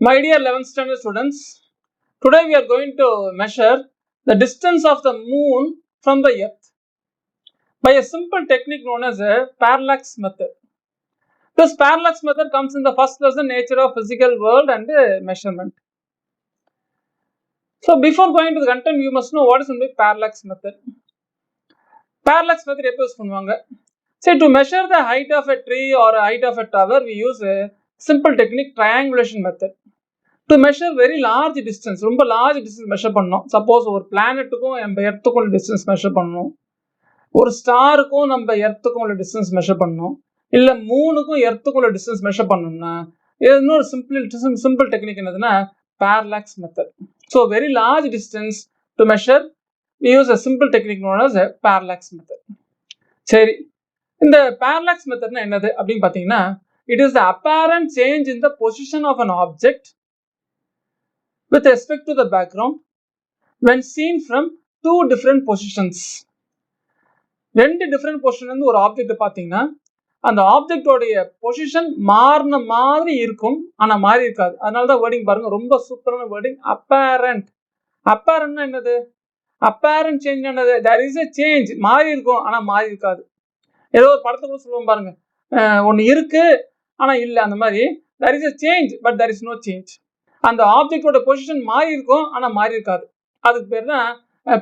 My dear 11th standard students, today we are going to measure the distance of the moon from the earth by a simple technique known as a parallax method. This parallax method comes in the first lesson, Nature of Physical World and Measurement. So before going to the content, you must know what is the parallax method. Parallax method எப்போ use பண்ணுவாங்க? Say to measure the height of a tree or a height of a tower, we use a simple technique, triangulation method. To measure very large distance, ரொம்ப large distance measure பண்ணோம். Suppose ஒரு பிளானட்டுக்கும் நம்ம எர்த்துக்கும் distance measure பண்ணோம், ஒரு ஸ்டாருக்கும் நம்ம எர்த்துக்கும் உள்ள distance measure பண்ணோம், இல்ல மூணுக்கும் எர்த்துக்கும் உள்ள distance measure பண்ணோம்னா இன்னொரு simple technique என்னதுன்னா parallax method. So very large distance to measure, we use a simple technique known as a parallax method. சரி, இந்த parallax method என்னது அப்படின்னு பார்த்தீங்கன்னா, it is the apparent change in the position of an object with respect to the background when seen from two different positions. ரெண்டு different position வந்து ஒரு object பார்த்தீங்கன்னா அந்த ஆப்ஜெக்டோடைய பொசிஷன் மாறின மாதிரி இருக்கும், ஆனா மாறி இருக்காது. அதனால தான் வேர்டிங் பாருங்க, ரொம்ப சூப்பரான வேர்டிங். அப்பேரண்ட். அப்பேரண்ட்னா என்னது? அப்பேரண்ட் சேஞ்ச் என்னது? தேர் இஸ் எ சேஞ்ச், மாறி இருக்கும் ஆனா மாறி இருக்காது. ஏதோ ஒரு படத்தை கூட சொல்லுவோம் பாருங்க, ஒன்று இருக்கு ஆனா இல்லை, அந்த மாதிரி there is a change but there is no change. அந்த ஆப்ஜெக்டோட பொசிஷன் மாறி இருக்கும் ஆனா மாறி இருக்காது. அதுக்கு பேர் தான்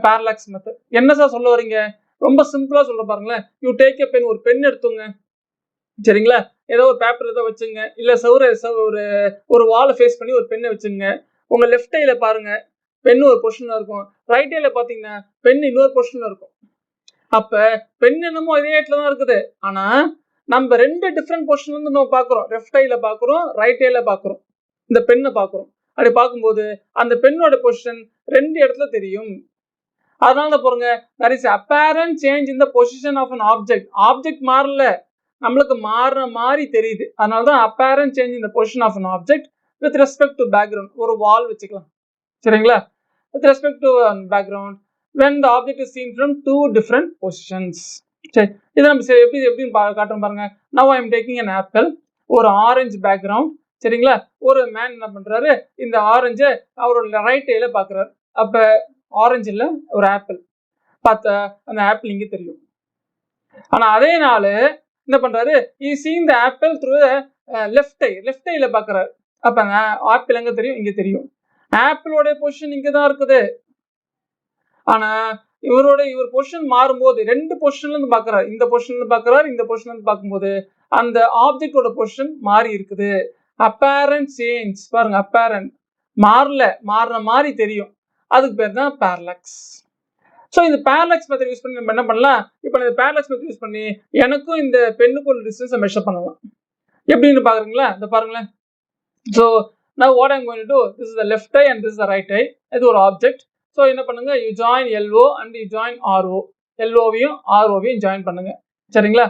பேரலாக்ஸ் மெத்தட். என்ன சார் சொல்ல வரீங்க? ரொம்ப சிம்பிளா சொல்ல பாருங்களேன். யூ டேக் எ பென், ஒரு பென் எடுத்துங்க, சரிங்களா? ஏதோ ஒரு பேப்பர் ஏதோ வச்சுங்க, இல்ல ஒரு வாலை ஃபேஸ் பண்ணி ஒரு பெண்ணை வச்சுங்க. உங்க லெஃப்ட் ஐல பாருங்க, பென் ஒரு பொசிஷன்ல இருக்கும், ரைட் ஐல பாத்தீங்கன்னா பென் இன்னொரு பொசிஷன்ல இருக்கும். அப்ப பென் என்னமோ அதே இடத்துல தான் இருக்குது, ஆனா நம்ம ரெண்டு டிஃப்ரெண்ட் பொசிஷன்ல இருந்து நம்ம பாக்குறோம். லெஃப்ட் ஐல பாக்குறோம், ரைட் ஐல பாக்குறோம், இந்த பெண்ணை பாக்குறோம். அப்படி பார்க்கும்போது அந்த பெண்ணோட பொசிஷன் ரெண்டு இடத்துல தெரியும். அதனால பாருங்க, there is apparent change in the position of an object. Object மாறல, நம்மளுக்கு மாறுற மாதிரி தெரியுது. அதனாலதான் apparent change in the position of an object with respect to background. ஒரு வால் வச்சுக்கலாம், சரிங்களா? With respect to background when the object is seen from two different positions. சரி, இதை நம்ம எப்படி காட்டுறோம் பாருங்க. Now I am taking an apple, ஒரு ஆரஞ்சு பேக்ரவுண்ட், சரிங்களா? ஒரு மேன் என்ன பண்றாரு, இந்த ஆரஞ்சை அவரோட ரைட் ஐல பாக்குறாரு. அப்ப ஆரஞ்சுல ஒரு ஆப்பிள் பார்த்தா அந்த ஆப்பிள் இங்கே தெரியும். ஆனா அதே நாள் என்ன பண்றாரு, he seen the apple through left ஐல பாக்குறாரு. அப்ப ஆப்பிள் எங்க தெரியும்? இங்க தெரியும். ஆப்பிளோட பொசிஷன் இங்கதான் இருக்குது. ஆனா இவர் பொசிஷன் மாறும்போது ரெண்டு பொசிஷன்ல இருந்து பாக்குறாரு, இந்த பொசிஷன்ல இருந்து பாக்குறாரு, இந்த பொசிஷன்ல இருந்து பார்க்கும்போது அந்த ஆப்ஜெக்டோட பொசிஷன் மாறி இருக்குது. அப்பேரண்ட் சேஞ்ச் பாருங்க, அப்பேரண்ட் மாறல, மாறுற மாதிரி தெரியும். அதுக்கு பேர் தான் பேரலாக்ஸ். ஸோ இந்த பேரலாக்ஸ் மெத்தட் யூஸ் பண்ணி நம்ம என்ன பண்ணலாம்? இப்போ இந்த பேரலாக்ஸ் மெத்தட் யூஸ் பண்ணி எனக்கும் இந்த பெண்ணுக்கும் ஒரு டிஸ்டன்ஸை மெஷர் பண்ணலாம். எப்படின்னு பாக்குறீங்களா? இந்த பாருங்களேன். ஸோ நான் what I'm going to do, this is the left eye and this is the right eye. இது ஒரு ஆப்ஜெக்ட். ஸோ என்ன பண்ணுங்க, you join L O and you join R O. எல்ஓவையும் ஆர்ஓவையும் ஜாயின் பண்ணுங்க, சரிங்களா?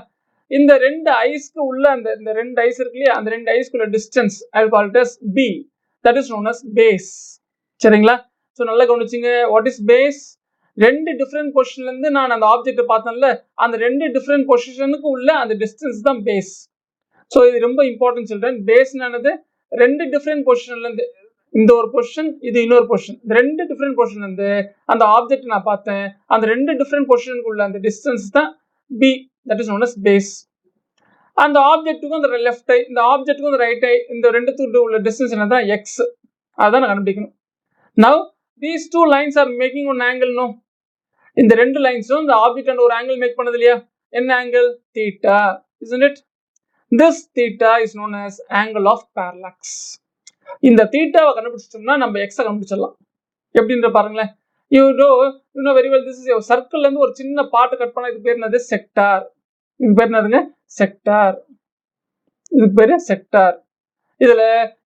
இந்த ரெண்டு ஐஸ்க்கு உள்ள இந்த ரெண்டு ஐஸ் இருக்கு இல்லையா, அந்த ரெண்டு ஐஸ்க்குள்ள distance I call it as B, that is known as base, சரிங்களா? ஸோ நல்லா கவனிச்சிங்க, வாட் இஸ் பேஸ்? ரெண்டு டிஃப்ரெண்ட் பொசிஷன்ல இருந்து நான் அந்த ஆப்ஜெக்ட் பார்த்தேன்ல, அந்த ரெண்டு டிஃப்ரெண்ட் பொசிஷனுக்கு உள்ள அந்த டிஸ்டன்ஸ் தான் பேஸ். ஸோ இது ரொம்ப இம்பார்ட்டன்ட் சில்ட்ரன். பேஸ் என்னது? ரெண்டு டிஃப்ரெண்ட் பொசிஷன்ல இருந்து, இந்த ஒரு பொசிஷன், இது இன்னொரு பொசிஷன், இந்த ரெண்டு டிஃப்ரெண்ட் பொசிஷன்ல இருந்து அந்த ஆப்ஜெக்ட் நான் பார்த்தேன், அந்த ரெண்டு டிஃப்ரெண்ட் பொசிஷனுக்கு உள்ள அந்த டிஸ்டன்ஸ் தான் B, that is known as base. அந்த ஆப்ஜெக்ட்டுக்கும் அந்த லெஃப்ட் ஐ, இந்த ஆப்ஜெக்ட்டுக்கும் அந்த ரைட் ஐ, இந்த ரெண்டுத்துக்கு உள்ள டிஸ்டன்ஸ் என்னதான்? எக்ஸ். அதான் நான் கண்டுபிடிக்கணும். Now these two lines are making one angle, no? இந்த ரெண்டு லைன்ஸும் இந்த ஆப்ஜெக்ட் அண்ட் ஒரு ஆங்கிள் மேக் பண்ணது இல்லையா? என்ன angle? Theta, isn't it? This theta is known as angle of parallax. இந்த தீட்டாவை கண்டுபிடிச்சிட்டோம்னா நம்ம எக்ஸை கண்டுபிடிச்சிடலாம். எப்படின்ற பாருங்களேன். you know very well, this is a circle இருந்து ஒரு சின்ன பார்ட் கட் பண்ணா இது பேர் என்னது? செக்டார். இது பேர் என்னதுங்க? செக்டார். இதுக்கு பேரு செக்டார்.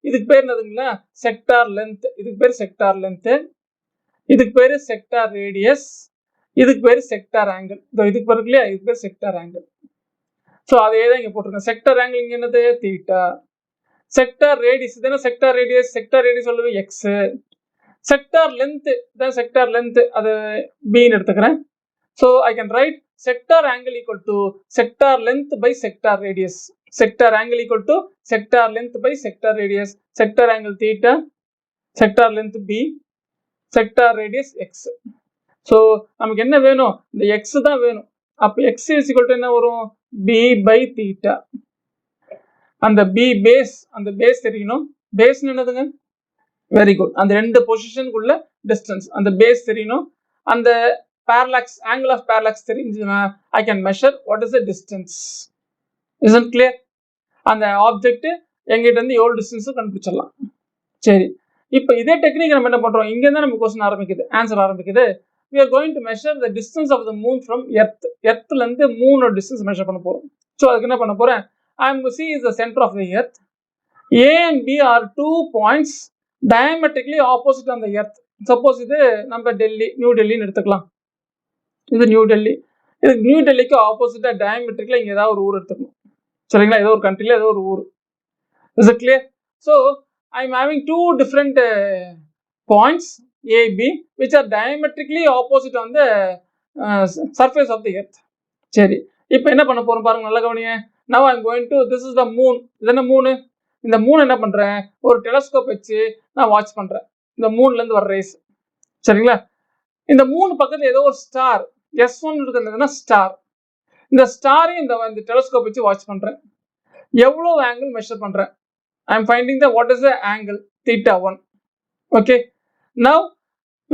இதுக்கு பேர் என்னதுங்களா? Sector length. இதுக்கு பேர் செக்டார் லென்த். இதுக்கு பேரு செக்டார் ரேடியஸ். இதுக்கு பேரு செக்டார் ஆங்கிள். இதுக்கு பேரு இல்லையா, இதுக்கு பேர் செக்டார் ஆங்கிள். ஸோ அதே தான் இங்க போட்டிருக்கேன். செக்டார் ஆங்கிள் இங்க என்னது? தீட்டா. செக்டார் ரேடியஸ் தானே செக்டார் ரேடியஸ். செக்டார் ரேடியஸ் சொல்லுது எக்ஸ். செக்டார் லென்த் தான் செக்டார் லென்த், அது பின்னு எடுத்துக்கிறேன். So I can write sector angle equal to sector length by sector radius. sector angle equal to sector length by sector radius, sector angle theta, sector length b, sector radius x. So நமக்கு என்ன வேணும், இந்த X தான் வேணும். அப்போ X is equal to என்ன வரும், B by theta. அந்த பி பேஸ், அந்த பேஸ் தெரியணும். பேஸ் என்னதுங்க, வெரி குட், அந்த ரெண்டு பொசிஷனுக்குள்ள டிஸ்டன்ஸ், அந்த பேஸ் தெரியணும். அந்த பேரலாக்ஸ், ஆங்கிள் ஆஃப் பேரலாக்ஸ் தெரிஞ்சுன்னா I can measure what is the distance. Isn't clear? அந்த ஆப்ஜெக்ட் எங்கிட்ட இருந்து எவ்வளோ டிஸ்டன்ஸும் கண்டுபிடிச்சிடலாம். சரி, இப்போ இதே டெக்னிக் நம்ம என்ன பண்றோம், இங்க தான் நம்ம கொஸ்டின் ஆரம்பிக்குது, ஆன்சர் ஆரம்பிக்குது. we are going to measure the distance of the moon from earth. எர்த்ல இருந்து மூணோட டிஸ்டன்ஸ் மெஷர் பண்ண போறோம். ஸோ அதுக்கு என்ன பண்ண போறேன், I am C is the center of the earth. A and B are 2 points diametrically opposite on the earth. Suppose இது நம்ம Delhi, new டெல்லின்னு எடுத்துக்கலாம். இது நியூ டெல்லி, இது நியூ டெல்லிக்கு ஆப்போசிட்டா டயமெட்ரிக்ல இங்க ஏதாவது ஒரு ஊர் எடுத்துக்கணும். சரிங்களா, ஏதோ ஒரு கண்ட்ரில ஏதோ ஒரு ஊர். Is it clear? So I am having 2 different points A, B, which are diametrically opposite on the surface of the earth. சரி, இப்போ என்ன பண்ண போறோம் பாருங்க, நல்லா கவனிங்க. Now I am going to, this is the moon. இது என்ன மூணு, இந்த மூணு என்ன பண்றேன், ஒரு டெலஸ்கோப் வச்சு நான் வாட்ச் பண்றேன் இந்த மூணுல இருந்து வர ரேஸ். சரிங்களா, இந்த மூணு பக்கத்துல ஏதோ ஒரு ஸ்டார் S1 இருக்குதுன்னா ஸ்டார், இந்த ஸ்டாரையும் இந்த டெலஸ்கோப் வச்சு வாட்ச் பண்றேன். எவ்வளவு ஆங்கிள் மெஷர் பண்றேன், I am finding the what is the angle θ1. Okay, now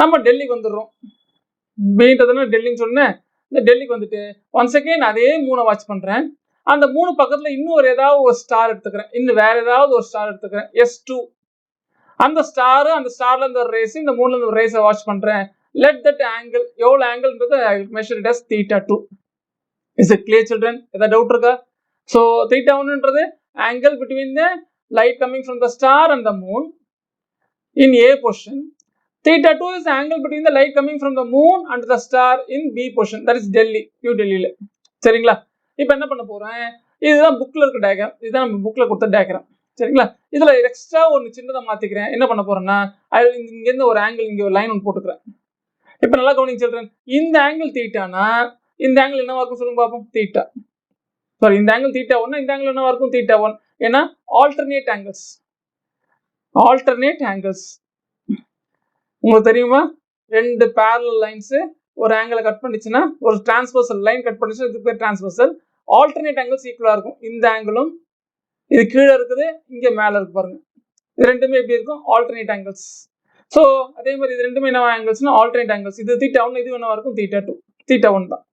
நம்ம டெல்லிக்கு வந்துடுறோம். பீன்றதுன்னா டெல்லின்னு சொன்னேன். இந்த டெல்லிக்கு வந்துட்டு ஒன்ஸ் அகெயின் அதே மூணை வாட்ச் பண்றேன். அந்த மூணு பக்கத்துல இன்னும் ஏதாவது ஒரு ஸ்டார் எடுத்துக்கிறேன், இன்னும் வேற ஏதாவது ஒரு ஸ்டார் எடுத்துக்கிறேன் S2. அந்த ஸ்டார், அந்த ஸ்டார்ல இருந்து ஒரு ரேஸ், இந்த மூணுல இருந்து ஒரு ரேஸை வாட்ச் பண்றேன். லெட் தட் ஆங்கிள், எவ்வளவு ஆங்கிள்ன்றது I will measure it as θ2. Is it clear children? ஏதாவது டவுட் இருக்கா? ஸோ θ1ன்றது angle between the light coming from the star and the moon in A position. θ2 is the angle between the light coming from the moon and the star in B position. That is Delhi, New Delhi. சரிங்களா, இப்போ என்ன பண்ண போறேன், இதுதான் புக்ல இருக்க diagram, இதுதான் நம்ம புக்ல கொடுத்த டயக்ராம். சரிங்களா, இதுல எக்ஸ்ட்ரா ஒன்று சின்னதாக மாத்திக்கிறேன். என்ன பண்ண போறேன்னா, இங்கேருந்து ஒரு ஆங்கிள், இங்கே ஒரு லைன் ஒன்று போட்டுக்கிறேன். இப்போ நல்லா கவனிங்க சில்ட்ரன், இந்த ஆங்கிள் தீட்டானா இந்த ஆங்கிள் என்னவா இருக்கும் சொல்லுங்க பார்ப்போம், தீட்டா. சாரி, இந்த ஆங்கிள் θ1, இந்த ஆங்கிள் என்னவா இருக்கும், θ1. ஏன்னா ஆல்டர்னேட் ஆங்கிள்ஸ், ஆல்டர்னேட் ஆங்கிள்ஸ். உங்களுக்கு தெரியுமா, ரெண்டு பேரலல் லைன்ஸ் ஒரு ஆங்கிளை கட் பண்ணிச்சுன்னா, ஒரு டிரான்ஸ்வர்சல் லைன் கட் பண்ணிச்சுன்னா இதுக்கு பேர் டிரான்ஸ்வர்சல். ஆல்டர்னேட் ஆங்கிள்ஸ் ஈக்குவலா இருக்கும். இந்த ஆங்கிளும் இது கீழே இருக்குது, இங்க மேல இருக்கு பாருங்க, இது ரெண்டுமே எப்படி இருக்கும், ஆல்டர்னேட் ஆங்கிள்ஸ். ஸோ அதே மாதிரி இது ரெண்டுமே என்ன ஆங்கிள்ஸ்னா ஆல்டர்னேட் ஆங்கிள்ஸ். இது θ1, இது என்னவா இருக்கும், θ2. θ1 தான்.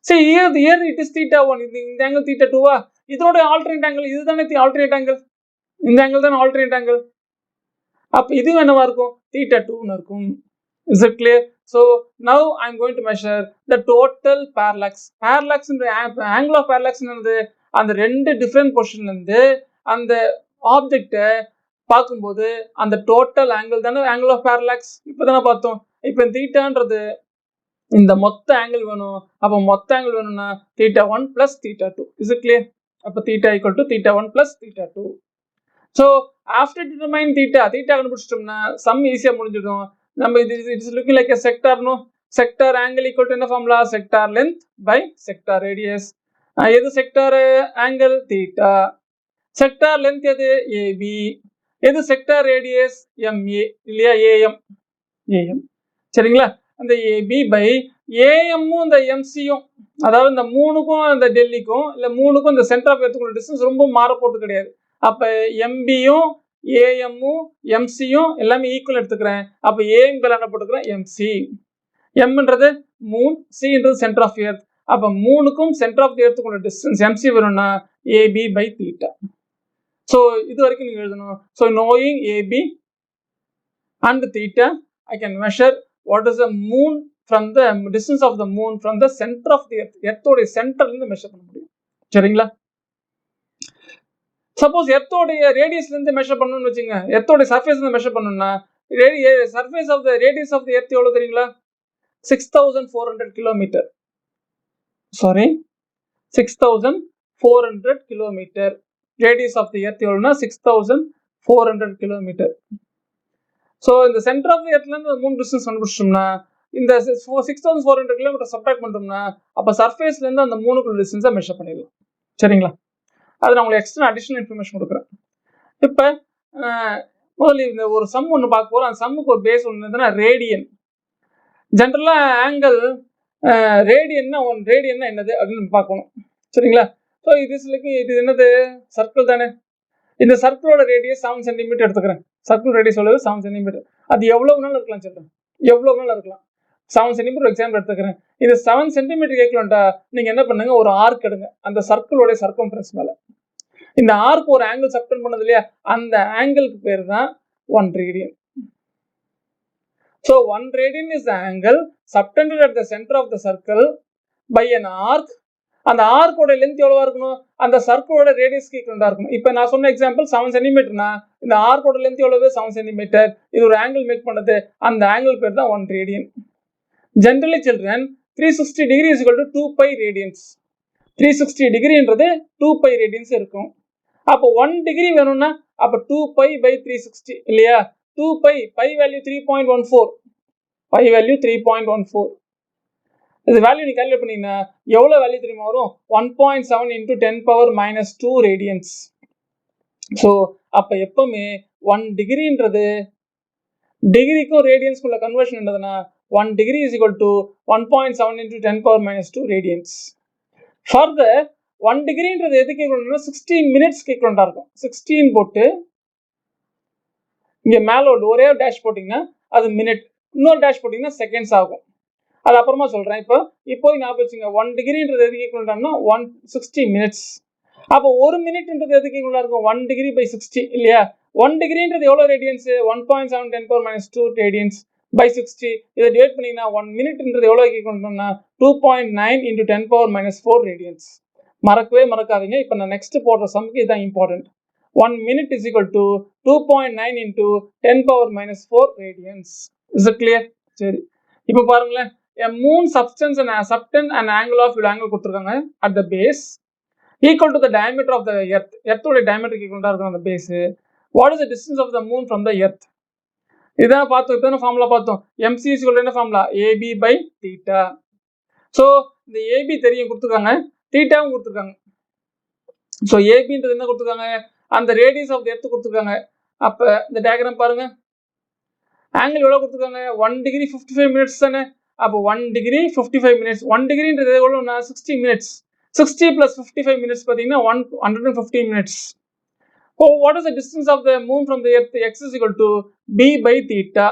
சரி, here it is θ1, இந்த ஆங்கிள் θ2வா, இதோட ஆல்டர்னேட் ஆங்கிள் இதுதானே ஆல்டர்னேட் ஆங்கிள், இந்த ஆங்கிள் தானே ஆல்டர்னேட் ஆங்கிள். அப்ப இது என்னவா இருக்கும், θ2ன்னு இருக்கும். Is it clear? So now I am going to measure the total parallax. Parallax in the angle of parallax என்னது, அந்த ரெண்டு டிஃபரண்ட் பொசிஷன்ல இருந்து அந்த ஆப்ஜெக்ட்டை பார்க்கும்போது அந்த டோட்டல் ஆங்கிள் தானே ஆங்கிள் ஆஃப் பேரலாக்ஸ். இப்போதானே பார்த்தோம். இப்போ தீட்டான்றது இந்த மொத்த ஆங்கிள் வேணும். அப்போ மொத்த ஆங்கிள் வேணும்னா θ1 plus θ2. Is it clear? அப்போ θ equal to θ1 plus θ2. So after determine θ கண்டுபிடிச்சிட்டோம்னா some ஈஸியா முடிஞ்சிடும். நம்ம இது it's looking like a sector, no? Sector angle equal to என்ன formula, sector length by sector radius. எது sector angle, θ. sector length எது, AB. எது sector radius, MA இல்லையா, AM. AM சரிங்களா. அந்த AB by AM-உம் இந்த MC-யும், அதாவது இந்த மூணுக்கும் இந்த டெல்லிக்கும் இல்ல மூணுக்கும் இந்த சென்டர் ஆஃப் எர்த்துக்குள்ள டிஸ்டன்ஸ் ரொம்ப மாற போறது கிடையாது. அப்ப MB-யும் AM-உம் MC-யும் எல்லாமே ஈக்குவல் எடுத்துக்கிறேன். அப்ப AM என்ன போட்டுக்கிறேன், MC. M-ன்றது மூன், C-ன்றது சென்டர் ஆஃப் எர்த். அப்ப மூணுக்கும் சென்டர் ஆஃப் எர்த்துக்குள்ள டிஸ்டன்ஸ் MC வேணும்னா AB by θ. ஸோ இது வரைக்கும் நீங்க எழுதணும். So knowing AB and θ, I can measure what is the moon from the distance of the moon from the center of the earth. எர்த்தோட சென்டர்ல இருந்து மெஷர் பண்ண முடியும். சரிங்களா. சப்போஸ் எர்த்தோடைய ரேடியஸ்ல இருந்து மெஷர் பண்ணணும்னு வச்சுங்க, எர்த்தோட சர்ஃபேஸ்ல இருந்து மெஷர் பண்ணணும்னா surface of the radius of the earth எவ்வளவு தெரியுங்களா, 6400 kilometre. Sorry, 6400 kilometre. Radius of the earth எவ்வளவுனா 6400 கிலோமீட்டர். ஸோ இந்த சென்டர் ஆஃப் தி எர்த்ல இருந்து மூணு டிஸ்டன்ஸ் கண்டுபிடிச்சோம்னா இந்த 6400 கிலோமீட்டர் சப்ட்ராக்ட் பண்ணிட்டோம்னா அப்போ சர்ஃபேஸ்ல இருந்து அந்த மூணுக்குள்ள டிஸ்டன்ஸை மெஷர் பண்ணிடலாம். சரிங்களா. அது நான் உங்களுக்கு எக்ஸ்ட்ரா அடிஷனல் இன்ஃபர்மேஷன் கொடுக்குறேன். இப்போ முதல்ல இந்த ஒரு சம் ஒன்று பார்க்க போகிறோம். அந்த சம்முக்கு ஒரு பேஸ் ஒன்று இருந்ததுன்னா ரேடியன். ஜென்ரலாக ஆங்கிள் ரேடியன்னா என்னது அப்படின்னு நம்ம பார்க்கணும். சரிங்களா? ஸோ இது என்னது சர்க்கிள் தானே. இந்த சர்க்கிளோட ரேடியஸ் 7 சென்டிமீட்டர் எடுத்துக்கிறேன். சர்க்கிள் ரேடியஸ் உள்ளது 7 சென்டிமீட்டர். அது எவ்வளவு நாள் இருக்கலாம் சொல்றேன், எவ்வளவு நாள் இருக்கலாம். 7 சென்டிமீட்டர் எக்ஸாம்பிள் எடுத்துக்கிறேன். இது 7 சென்டிமீட்டர் கேட்கலாம்டா, நீங்க என்ன பண்ணுங்க, ஒரு ஆர்க் எடுங்க அந்த சர்க்கிளோட சர்க்கம்ஃபரன்ஸ் மேல. இந்த ஆர்க் ஒரு ஆங்கிள் சப்டெண்ட் பண்ணது இல்லையா, அந்த ஆங்கிளுக்கு பேர் தான் 1 radian. So 1 radian is the angle subtended at the center of the circle by an arc. அந்த ஆர்க்கோட லென்த் எவ்வளவா இருக்கணும், அந்த சர்க்கிளோட ரேடியஸ்க்கு ஈக்குவலா இருக்கணும். இப்போ நான் சொன்ன எக்ஸாம்பிள் 7 சென்டிமீட்டர்னா இந்த ஆர்க்கோட லென்த் எவ்வளவு, 7 சென்டிமீட்டர். இது ஒரு ஆங்கிள் மேக் பண்ணது, அந்த ஆங்கிள் பேர் தான் 1 radian. Generally children, 360 degree is equal to 2 pi radians. 360 டிகிரின்றது 2 pi radians இருக்கும். அப்போ 1 டிகிரி வேணும்னா அப்போ 2 pi by 360 இல்லையா. 2 pi, pi value 3.14, pi value 3.14. இது வேல்யூ நீ கால்குலேட் பண்ணீங்கன்னா எவ்வளவு வேல்யூ தெரியுமா வரும், 1.7 into 10 power minus 2 radians. So அப்போ எப்பவுமே 1 டிகிரின்றது டிகிரிக்கும் ரேடியன்ஸ்க்குள்ள கன்வர்ஷன் என்னதுன்னா 1 degree is equal to 1.7 into 10 power minus 2 radians. Further 1 டிகிரின்றது எதுக்கு ஈக்குவல்னா 16 மினிட்ஸ்க்கு ஈக்குவலண்டா இருக்கும். 16 போட்டு இங்க மேல ஒரே டேஷ் போட்டீங்கன்னா அது மினிட், இன்னொரு டேஷ் போட்டீங்கன்னா செகண்ட்ஸ் ஆகும். அது அப்புறமா சொல்றேன். இப்போ ஞாபகம் வச்சுங்க, 1 டிகிரின்றது எதுக்கு ஈக்குவலண்டானா 160 மினிட்ஸ். அப்போ ஒரு மினிட்ன்றது எதுக்கு ஈக்குவலா இருக்கும், 1 டிகிரி by 60 இல்லையா. 1 டிகிரின்றது எவ்வளவு radians, 1.7 10 power minus 2 radians by 60. இதை டிவைட் பண்ணீங்கன்னா 1 மினிட்ன்றது எவ்வளவு ஈக்குவல்னா 2.9 into 10 power minus 4 radians. மறக்கவே மறக்காதீங்க. இப்போ நான் நெக்ஸ்ட் போடுற சம்க்கு இதுதான் important. 1 minute is equal to 2.9 into 10 power minus 4 radians. Is it clear? சரி, இப்போ பாருங்களேன். A moon subtends an angle of angle கொடுத்துருக்காங்க at the base equal to the diameter of the earth. எர்த்தோட diameter ஈக்குவலா இருக்கும் அந்த base. What is the distance of the moon from the earth? இதான் பார்த்தோம். இப்போ ஃபார்முலா பார்த்தோம். MC is equal to என்ன formula, AB by theta. So இந்த AB தெரியும் கொடுத்துருக்காங்க, தீட்டாவும் கொடுத்துருக்காங்க. ஸோ ஏபின்றது என்ன கொடுத்துருக்காங்க, அந்த ரேடியஸ் ஆஃப் தி எர்த் கொடுத்துருக்காங்க. அப்போ இந்த டயக்ராம் பாருங்க, ஆங்கிள் எவ்வளோ கொடுத்துருக்காங்க, 1 degree 55 மினிட்ஸ் தானே. அப்போ 1 degree 55 மினிட்ஸ். 1 டிகிரின்றது எவ்வளோனா 60 மினிட்ஸ். 60 plus 55 மினிட்ஸ் பார்த்தீங்கன்னா 115 minutes. So what is the distance of the moon from the earth? X is equal to B by theta.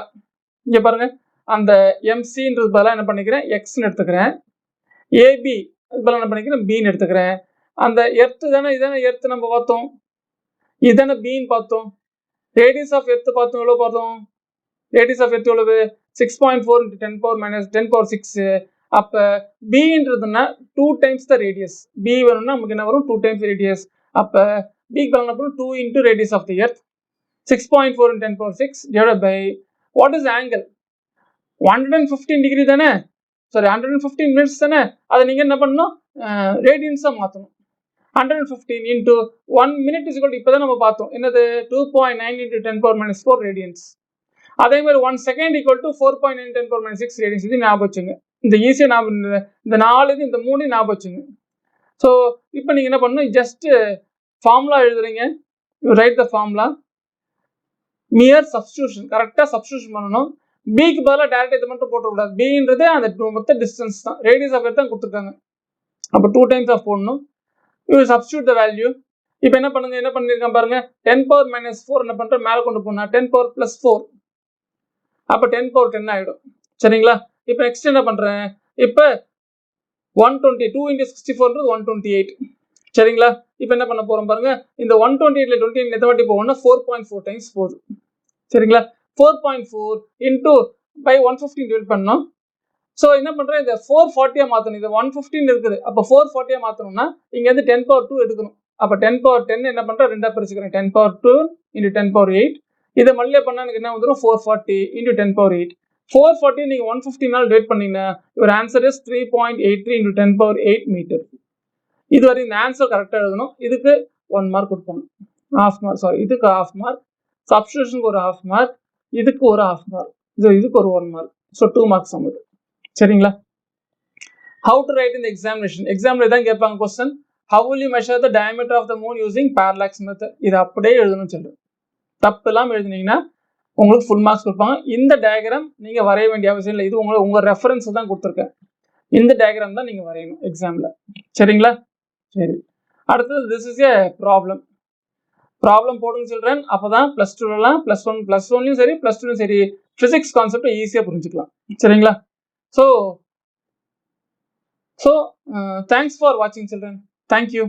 இங்க பாருங்க, அந்த MCன்றது பதிலாக என்ன பண்ணிக்கிறேன், Xன்னு எடுத்துக்கிறேன். AB அது பதிலாக என்ன பண்ணிக்கிறேன், Bன்னு எடுத்துக்கிறேன். அந்த எர்த் தானே, இதானே எர்த் நம்ம பார்த்தோம், இதுதானே Bன்னு பார்த்தோம். ரேடியஸ் ஆஃப் எர்த் பார்த்தோம், எவ்வளோ பார்த்தோம், ரேடியஸ் ஆஃப் எர்த் எவ்வளவு 6.4 into 10 power minus 10 power 6. அப்போ Bன்றதுன்னா 2 times the radius. B வேணும்னா நமக்கு என்ன வரும், 2 times the radius. அப்போ B என்ன பண்ணும், 2 into radius of the earth, 6.4 into 10 power 6 divided by what is the angle, 115 degree தானே, சாரி 115 minutes தானே. அதை நீங்க என்ன பண்ணணும், ரேடியன்ஸா மாற்றணும். 115 into 1 minute is equal to, இப்போ தான் நம்ம பார்த்தோம் என்னது, 2.9 into 10 power minus 4 radians. அதே மாதிரி 1 second equal to 4.9 10 power minus 6 radians. இது ஞாபகம் வச்சுங்க, இந்த ஈஸியாக ஞாபகம், இந்த 4 இது இந்த 3 ஞாபகம் வச்சுங்க. ஸோ இப்போ நீங்கள் என்ன பண்ணணும், ஜஸ்ட் ஃபார்முலா எழுதுறீங்க, you write the formula, mere substitution, கரெக்டாக சப்ஸ்டியூஷன் பண்ணணும். பிக்கு பதிலாக டேரக்டாக இது மட்டும் போட்டக்கூடாது. பின்றது அந்த மொத்த டிஸ்டன்ஸ் தான், ரேடியஸ் ஆஃப் எர்த் தான் கொடுத்துருக்காங்க. அப்போ 2 times ஆஃப் போடணும். You substitute the value. இப்போ என்ன பண்ணுங்க, என்ன பண்ணியிருக்கேன் பாருங்க, 10 power minus 4 என்ன பண்ணுறேன், மேலே கொண்டு போனா 10 power plus 4, அப்போ 10 power 10 ஆகிடும். சரிங்களா? இப்போ நெக்ஸ்ட் என்ன பண்ணுறேன், இப்போ 122 into 64 128. சரிங்களா? இப்போ என்ன பண்ண போகிறோம் பாருங்க, இந்த 128ல 28 எத்தனை வாட்டி போகணும்னா 4.4 times போகுது. சரிங்களா? 4.4 into by 115 டிவைட் பண்ணோம். ஸோ என்ன பண்ணுறேன், இந்த 440 மாற்றணும். இது 115 இருக்குது, அப்போ 440 மாற்றணும்னா இங்கேருந்து 10 power 2 எடுக்கணும். அப்போ 10 power 10 என்ன பண்ணுறேன், ரெண்டாக பிரிச்சுக்கிறேன், 10 power 2 into 10 power 8. இதை மல்லியே பண்ணால் எனக்கு என்ன வந்துடும், 440 into 10 power 8. 440 நீங்கள் 115 டிவைட் பண்ணீங்கன்னா your answer is 3.83 into 10 power 8 metre. இதுவரை இந்த ஆன்சர் கரெக்டாக எழுதணும். இதுக்கு 1 மார்க் கொடுப்பாங்க, ஹாஃப் மார்க், சாரி இதுக்கு ஹாஃப் மார்க், சப்ஸ்டியூஷனுக்கு ஒரு ஹாஃப் மார்க், இதுக்கு ஒரு ஹாஃப் மார்க், இதுக்கு ஒரு 1 மார்க். ஸோ 2 மார்க்ஸ் ஆகுது. சரிங்களா? ஹவு டு ரைட் இந்த எக்ஸாமினேஷன், எக்ஸாம்ல தான் கேட்பாங்க question. how will you measure the diameter of the moon using parallax method? இது அப்படியே எழுதணும்னு சொல்றேன். தப்பு இல்லாமல் எழுதினீங்கன்னா உங்களுக்கு ஃபுல் மார்க்ஸ் கொடுப்பாங்க. இந்த டயக்ராம் நீங்க வரைய வேண்டிய அவசியம் இல்லை. இது உங்க ரெஃபரன்ஸ் தான் கொடுத்துருக்கேன். இந்த டயக்ராம் தான் நீங்க வரையணும் எக்ஸாம்ல. சரிங்களா? சரி. அடுத்தது this is a problem. Problem போடுங்க சில்ட்ரன். அப்பதான் பிளஸ் டூலாம் பிளஸ் ஒன்லயும் சரி பிளஸ் டூலையும் சரி பிசிக்ஸ் கான்செப்ட் ஈஸியா புரிஞ்சுக்கலாம். சரிங்களா? ஸோ தேங்க்ஸ் ஃபார் வாட்சிங் சில்ட்ரன். தேங்க்யூ.